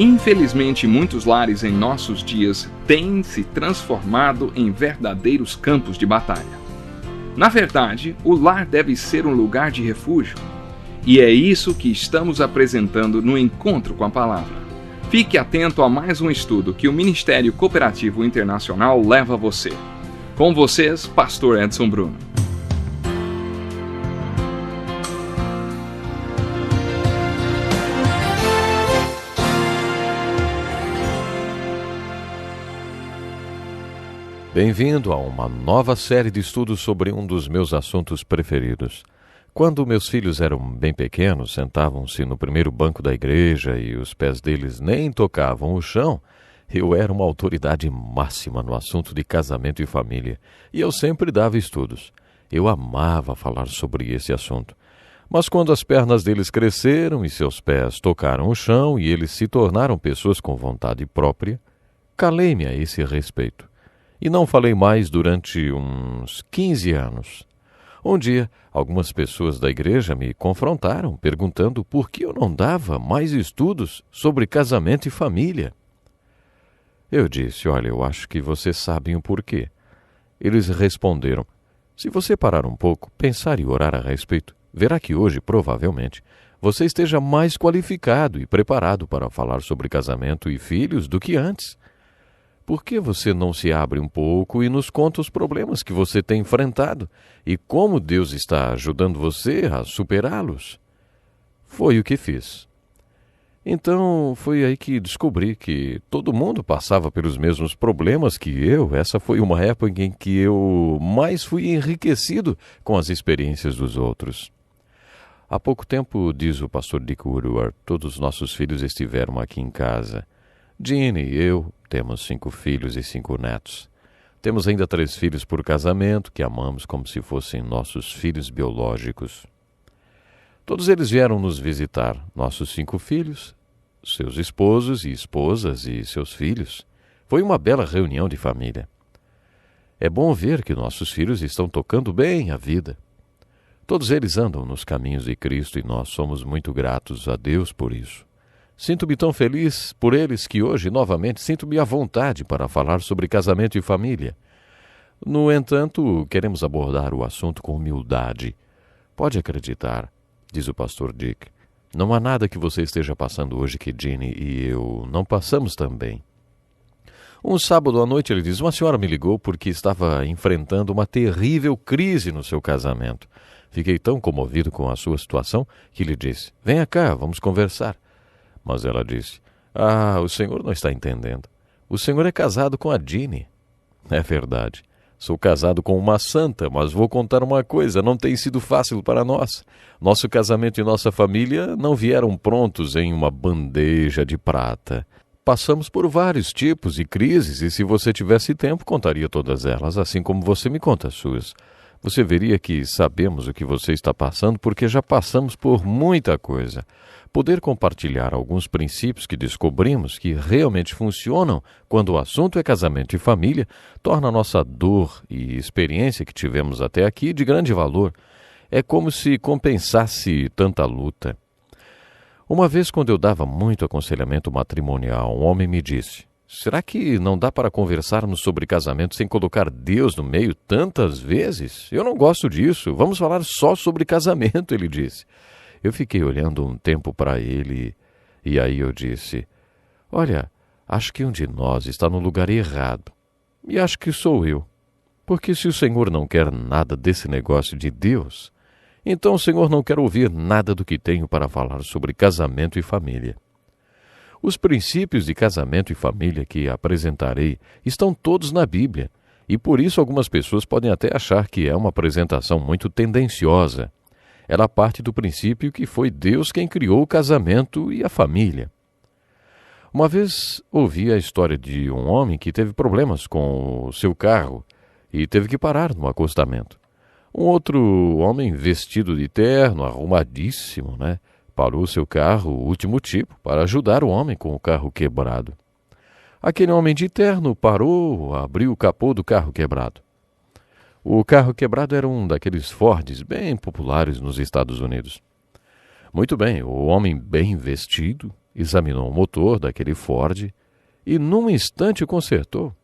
Infelizmente, muitos lares em nossos dias têm se transformado em verdadeiros campos de batalha. Na verdade, o lar deve ser um lugar de refúgio. E é isso que estamos apresentando no Encontro com a Palavra. Fique atento a mais um estudo que o Ministério Cooperativo Internacional leva a você. Com vocês, Pastor Edson Bruno. Bem-vindo a uma nova série de estudos sobre um dos meus assuntos preferidos. Quando meus filhos eram bem pequenos, sentavam-se no primeiro banco da igreja e os pés deles nem tocavam o chão, eu era uma autoridade máxima no assunto de casamento e família, e eu sempre dava estudos. Eu amava falar sobre esse assunto. Mas quando as pernas deles cresceram e seus pés tocaram o chão e eles se tornaram pessoas com vontade própria, calei-me a esse respeito. E não falei mais durante uns 15 anos. Um dia, algumas pessoas da igreja me confrontaram, perguntando por que eu não dava mais estudos sobre casamento e família. Eu disse, olha, eu acho que vocês sabem o porquê. Eles responderam, se você parar um pouco, pensar e orar a respeito, verá que hoje, provavelmente, você esteja mais qualificado e preparado para falar sobre casamento e filhos do que antes. Por que você não se abre um pouco e nos conta os problemas que você tem enfrentado e como Deus está ajudando você a superá-los? Foi o que fiz. Então, foi aí que descobri que todo mundo passava pelos mesmos problemas que eu. Essa foi uma época em que eu mais fui enriquecido com as experiências dos outros. Há pouco tempo, diz o pastor Dick Woodward, todos os nossos filhos estiveram aqui em casa. Jeanne e eu temos 5 filhos e 5 netos. Temos ainda 3 filhos por casamento, que amamos como se fossem nossos filhos biológicos. Todos eles vieram nos visitar, nossos 5 filhos, seus esposos e esposas e seus filhos. Foi uma bela reunião de família. É bom ver que nossos filhos estão tocando bem a vida. Todos eles andam nos caminhos de Cristo e nós somos muito gratos a Deus por isso. Sinto-me tão feliz por eles que hoje, novamente, sinto-me à vontade para falar sobre casamento e família. No entanto, queremos abordar o assunto com humildade. Pode acreditar, diz o pastor Dick, não há nada que você esteja passando hoje que Jeanne e eu não passamos também. Um sábado à noite ele diz, uma senhora me ligou porque estava enfrentando uma terrível crise no seu casamento. Fiquei tão comovido com a sua situação que lhe disse, venha cá, vamos conversar. Mas ela disse, o senhor não está entendendo. O senhor é casado com a Jeanne. É verdade. Sou casado com uma santa, mas vou contar uma coisa, não tem sido fácil para nós. Nosso casamento e nossa família não vieram prontos em uma bandeja de prata. Passamos por vários tipos de crises e se você tivesse tempo, contaria todas elas, assim como você me conta as suas. Você veria que sabemos o que você está passando porque já passamos por muita coisa. Poder compartilhar alguns princípios que descobrimos que realmente funcionam quando o assunto é casamento e família torna a nossa dor e experiência que tivemos até aqui de grande valor. É como se compensasse tanta luta. Uma vez, quando eu dava muito aconselhamento matrimonial, um homem me disse, será que não dá para conversarmos sobre casamento sem colocar Deus no meio tantas vezes? Eu não gosto disso, vamos falar só sobre casamento, ele disse. Eu fiquei olhando um tempo para ele e aí eu disse, olha, acho que um de nós está no lugar errado. E acho que sou eu. Porque se o Senhor não quer nada desse negócio de Deus, então o Senhor não quer ouvir nada do que tenho para falar sobre casamento e família. Os princípios de casamento e família que apresentarei estão todos na Bíblia, e por isso algumas pessoas podem até achar que é uma apresentação muito tendenciosa. Ela parte do princípio que foi Deus quem criou o casamento e a família. Uma vez ouvi a história de um homem que teve problemas com o seu carro e teve que parar no acostamento. Um outro homem vestido de terno, arrumadíssimo, parou seu carro, o último tipo, para ajudar o homem com o carro quebrado. Aquele homem de terno parou, abriu o capô do carro quebrado. O carro quebrado era um daqueles Fords bem populares nos Estados Unidos. Muito bem, o homem bem vestido examinou o motor daquele Ford e num instante consertou.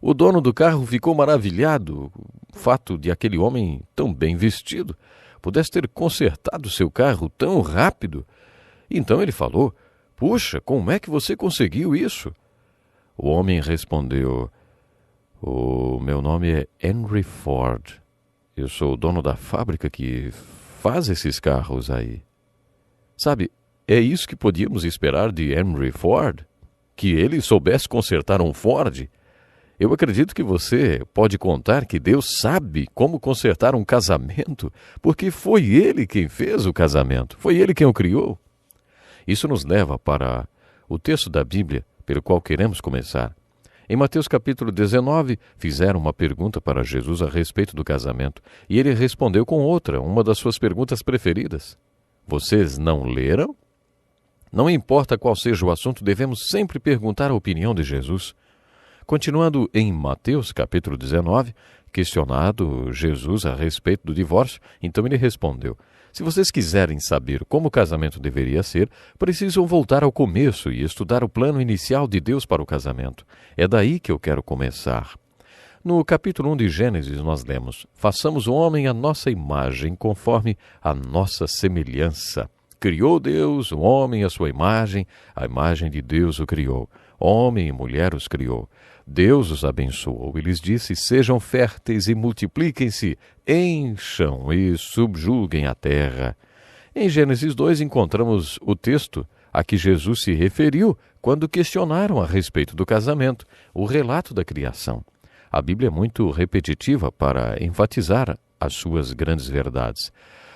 O dono do carro ficou maravilhado. O fato de aquele homem tão bem vestido pudesse ter consertado seu carro tão rápido. Então ele falou: "Puxa, como é que você conseguiu isso?" O homem respondeu: "O meu nome é Henry Ford. Eu sou o dono da fábrica que faz esses carros aí." Sabe, é isso que podíamos esperar de Henry Ford? Que ele soubesse consertar um Ford? Eu acredito que você pode contar que Deus sabe como consertar um casamento, porque foi Ele quem fez o casamento, foi Ele quem o criou. Isso nos leva para o texto da Bíblia pelo qual queremos começar. Em Mateus capítulo 19, fizeram uma pergunta para Jesus a respeito do casamento, e ele respondeu com outra, uma das suas perguntas preferidas. Vocês não leram? Não importa qual seja o assunto, devemos sempre perguntar a opinião de Jesus. Continuando em Mateus capítulo 19, questionado Jesus a respeito do divórcio, então ele respondeu: "Se vocês quiserem saber como o casamento deveria ser, precisam voltar ao começo e estudar o plano inicial de Deus para o casamento. É daí que eu quero começar." No capítulo 1 de Gênesis nós lemos: "Façamos o homem à nossa imagem, conforme a nossa semelhança. Criou Deus o homem à sua imagem, a imagem de Deus o criou. Homem e mulher os criou. Deus os abençoou e lhes disse: sejam férteis e multipliquem-se, encham e subjuguem a terra." Em Gênesis 2 encontramos o texto a que Jesus se referiu quando questionaram a respeito do casamento, o relato da criação. A Bíblia é muito repetitiva para enfatizar as suas grandes verdades.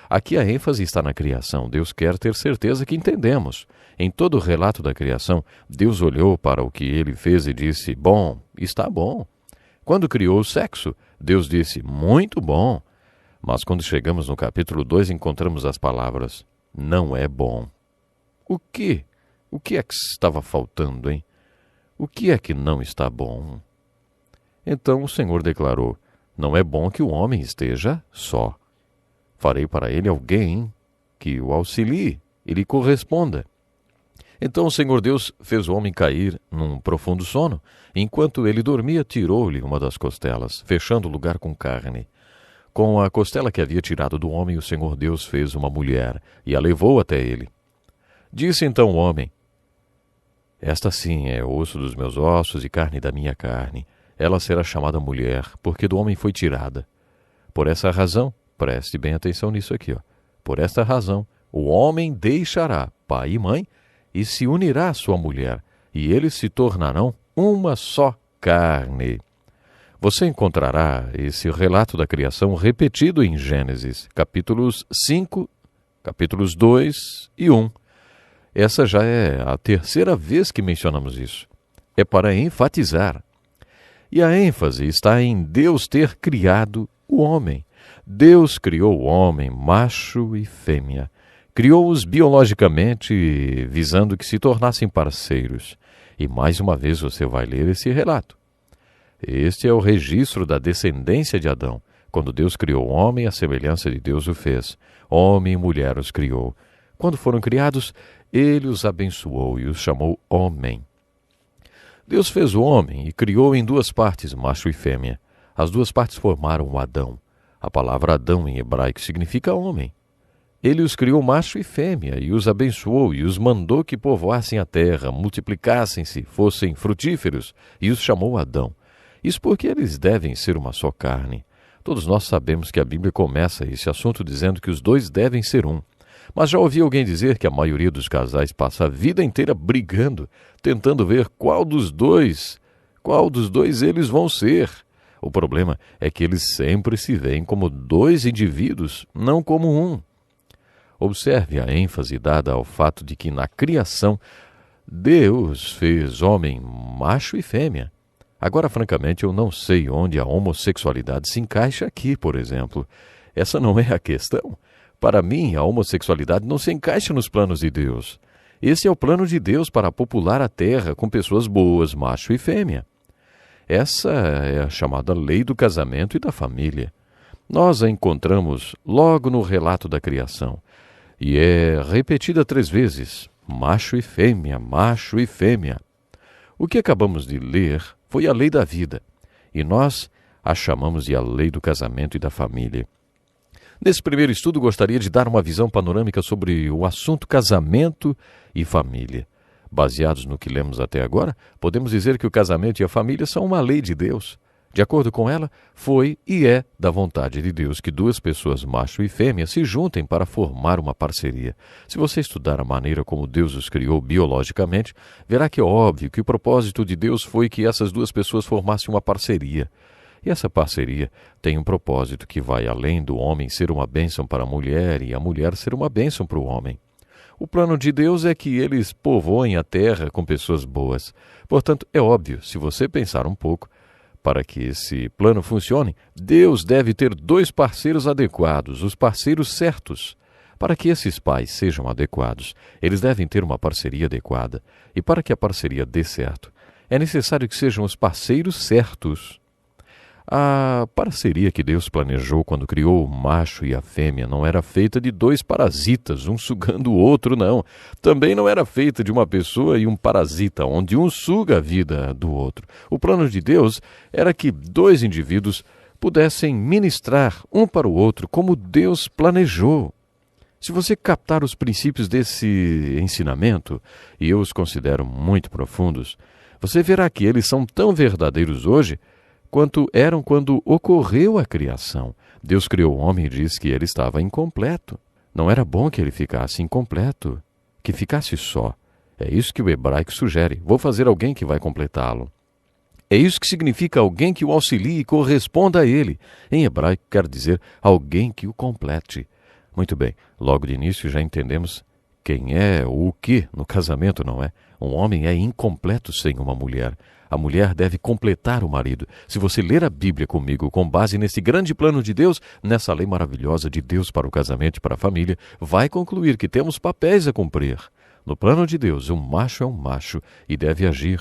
Aqui a ênfase está na criação. Deus quer ter certeza que entendemos. Em todo o relato da criação, Deus olhou para o que ele fez e disse: "Bom, está bom." Quando criou o sexo, Deus disse: "Muito bom." Mas quando chegamos no capítulo 2, encontramos as palavras: "Não é bom." O que? O que é que estava faltando, hein? O que é que não está bom? Então o Senhor declarou: "Não é bom que o homem esteja só. Farei para ele alguém que o auxilie e lhe corresponda." Então o Senhor Deus fez o homem cair num profundo sono. Enquanto ele dormia, tirou-lhe uma das costelas, fechando o lugar com carne. Com a costela que havia tirado do homem, o Senhor Deus fez uma mulher e a levou até ele. Disse então o homem: "Esta sim é osso dos meus ossos e carne da minha carne. Ela será chamada mulher, porque do homem foi tirada. Por essa razão," preste bem atenção nisso aqui, "por esta razão, o homem deixará pai e mãe e se unirá à sua mulher, e eles se tornarão uma só carne." Você encontrará esse relato da criação repetido em Gênesis, capítulos 5, capítulos 2 e 1. Essa já é a terceira vez que mencionamos isso. É para enfatizar. E a ênfase está em Deus ter criado o homem. Deus criou o homem, macho e fêmea. Criou-os biologicamente, visando que se tornassem parceiros. E mais uma vez você vai ler esse relato. Este é o registro da descendência de Adão. Quando Deus criou o homem, a semelhança de Deus o fez. Homem e mulher os criou. Quando foram criados, ele os abençoou e os chamou homem. Deus fez o homem e criou em duas partes, macho e fêmea. As duas partes formaram o Adão. A palavra Adão em hebraico significa homem. Ele os criou macho e fêmea e os abençoou e os mandou que povoassem a terra, multiplicassem-se, fossem frutíferos, e os chamou Adão. Isso porque eles devem ser uma só carne. Todos nós sabemos que a Bíblia começa esse assunto dizendo que os dois devem ser um. Mas já ouvi alguém dizer que a maioria dos casais passa a vida inteira brigando, tentando ver qual dos dois eles vão ser. O problema é que eles sempre se veem como dois indivíduos, não como um. Observe a ênfase dada ao fato de que na criação Deus fez homem macho e fêmea. Agora, francamente, eu não sei onde a homossexualidade se encaixa aqui, por exemplo. Essa não é a questão. Para mim, a homossexualidade não se encaixa nos planos de Deus. Esse é o plano de Deus para popular a terra com pessoas boas, macho e fêmea. Essa é a chamada lei do casamento e da família. Nós a encontramos logo no relato da criação. E é repetida 3 vezes. macho e fêmea, macho e fêmea. O que acabamos de ler foi a lei da vida, e nós a chamamos de a lei do casamento e da família. Nesse primeiro estudo, gostaria de dar uma visão panorâmica sobre o assunto casamento e família. Baseados no que lemos até agora, podemos dizer que o casamento e a família são uma lei de Deus. De acordo com ela, foi e é da vontade de Deus que duas pessoas, macho e fêmea, se juntem para formar uma parceria. Se você estudar a maneira como Deus os criou biologicamente, verá que é óbvio que o propósito de Deus foi que essas duas pessoas formassem uma parceria. E essa parceria tem um propósito que vai além do homem ser uma bênção para a mulher e a mulher ser uma bênção para o homem. O plano de Deus é que eles povoem a terra com pessoas boas. Portanto, é óbvio, se você pensar um pouco, para que esse plano funcione, Deus deve ter dois parceiros adequados, os parceiros certos. Para que esses pais sejam adequados, eles devem ter uma parceria adequada. E para que a parceria dê certo, é necessário que sejam os parceiros certos. A parceria que Deus planejou quando criou o macho e a fêmea não era feita de dois parasitas, um sugando o outro, não. Também não era feita de uma pessoa e um parasita, onde um suga a vida do outro. O plano de Deus era que dois indivíduos pudessem ministrar um para o outro como Deus planejou. Se você captar os princípios desse ensinamento, e eu os considero muito profundos, você verá que eles são tão verdadeiros hoje quanto eram quando ocorreu a criação. Deus criou o homem e disse que ele estava incompleto. Não era bom que ele ficasse incompleto, que ficasse só. É isso que o hebraico sugere. Vou fazer alguém que vai completá-lo. É isso que significa alguém que o auxilie e corresponda a ele. Em hebraico quer dizer alguém que o complete. Muito bem, logo de início já entendemos quem é ou o que no casamento, não é? Um homem é incompleto sem uma mulher. A mulher deve completar o marido. Se você ler a Bíblia comigo com base nesse grande plano de Deus, nessa lei maravilhosa de Deus para o casamento e para a família, vai concluir que temos papéis a cumprir. No plano de Deus, um macho é um macho e deve agir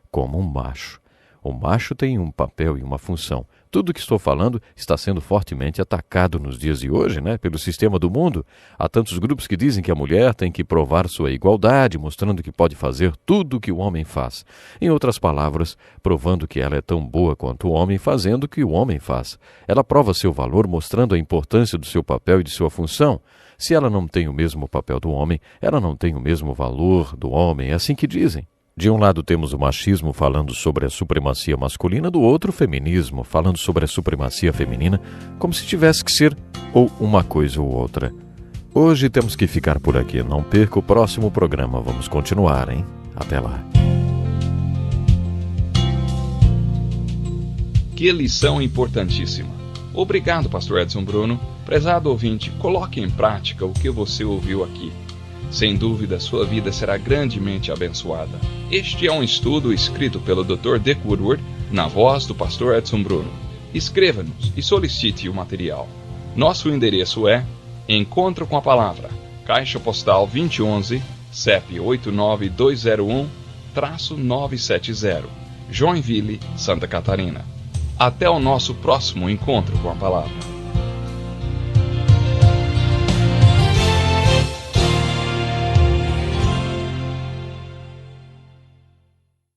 como um macho. O macho tem um papel e uma função. Tudo o que estou falando está sendo fortemente atacado nos dias de hoje, pelo sistema do mundo. Há tantos grupos que dizem que a mulher tem que provar sua igualdade, mostrando que pode fazer tudo o que o homem faz. Em outras palavras, provando que ela é tão boa quanto o homem, fazendo o que o homem faz. Ela prova seu valor, mostrando a importância do seu papel e de sua função. Se ela não tem o mesmo papel do homem, ela não tem o mesmo valor do homem, é assim que dizem. De um lado temos o machismo falando sobre a supremacia masculina, do outro o feminismo falando sobre a supremacia feminina, como se tivesse que ser ou uma coisa ou outra. Hoje temos que ficar por aqui, não perca o próximo programa, vamos continuar, hein? Até lá. Que lição importantíssima. Obrigado, Pastor Edson Bruno. Prezado ouvinte, coloque em prática o que você ouviu aqui. Sem dúvida, sua vida será grandemente abençoada. Este é um estudo escrito pelo Dr. Dick Woodward, na voz do Pastor Edson Bruno. Escreva-nos e solicite o material. Nosso endereço é Encontro com a Palavra, Caixa Postal 2011, CEP 89201-970, Joinville, Santa Catarina. Até o nosso próximo Encontro com a Palavra.